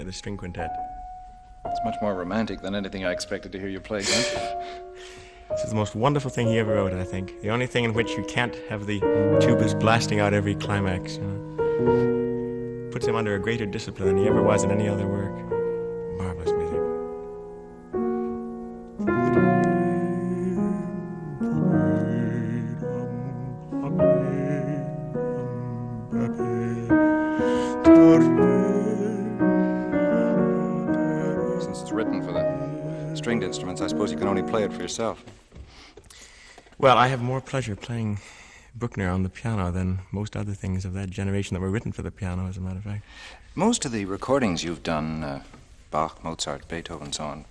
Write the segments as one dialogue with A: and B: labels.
A: the string quintet.
B: It's much more romantic than anything I expected to hear you play, Glenn.
A: This is the most wonderful thing he ever wrote, I think. The only thing in which you can't have the tubas blasting out every climax, you know. Puts him under a greater discipline than he ever was in any other work. Marvelous music.
B: Since it's written for the stringed instruments, I suppose you can only play it for yourself.
A: Well, I have more pleasure playing Bruckner on the piano than most other things of that generation that were written for the piano, as a matter of fact.
B: Most of the recordings you've done, Bach, Mozart, Beethoven, and so on,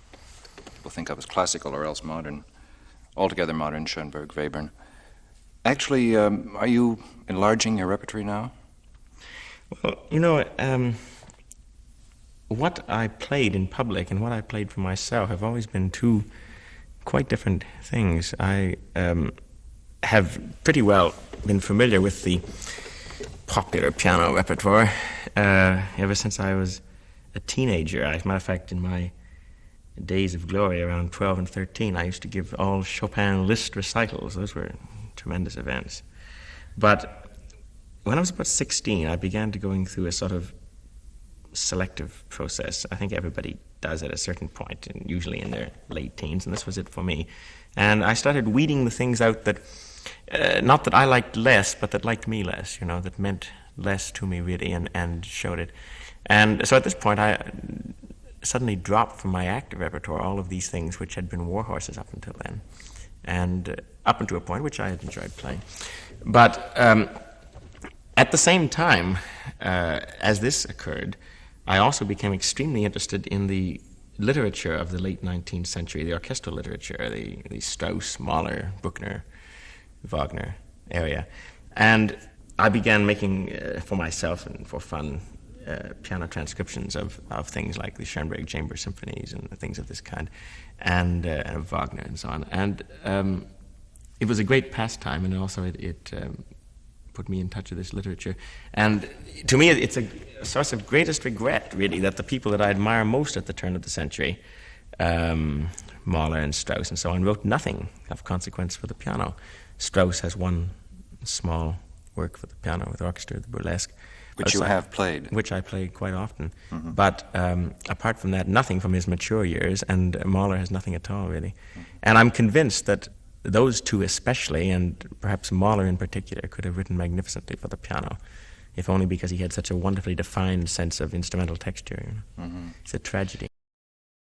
B: people think of as classical or else modern, altogether modern, Schoenberg, Webern. Actually, are you enlarging your repertory now?
A: Well, you know, what I played in public and what I played for myself have always been two quite different things. I have pretty well been familiar with the popular piano repertoire ever since I was a teenager. As a matter of fact, in my days of glory around 12 and 13, I used to give all Chopin Liszt recitals. Those were tremendous events. But when I was about 16, I began to going through a sort of selective process. I think everybody does at a certain point, and usually in their late teens, and this was it for me. And I started weeding the things out that, not that I liked less, but that liked me less, you know, that meant less to me really, and showed it. And so at this point, I suddenly dropped from my active repertoire all of these things which had been war horses up until then, and up until a point which I had enjoyed playing. But at the same time, as this occurred, I also became extremely interested in the literature of the late 19th century, the orchestral literature, the Strauss, Mahler, Bruckner, Wagner area. And I began making, for myself and for fun, piano transcriptions of things like the Schoenberg chamber symphonies and things of this kind, and Wagner and so on. And it was a great pastime, and also it put me in touch with this literature. And to me, it's a source of greatest regret, really, that the people that I admire most at the turn of the century, Mahler and Strauss and so on, wrote nothing of consequence for the piano. Strauss has one small work for the piano with orchestra, the Burlesque.
B: Which you have played.
A: Which I played quite often.
B: Mm-hmm.
A: But apart from that, nothing from his mature years, and Mahler has nothing at all, really. Mm-hmm. And I'm convinced that those two especially, and perhaps Mahler in particular, could have written magnificently for the piano, if only because he had such a wonderfully defined sense of instrumental texture. You know? Mm-hmm. It's a tragedy.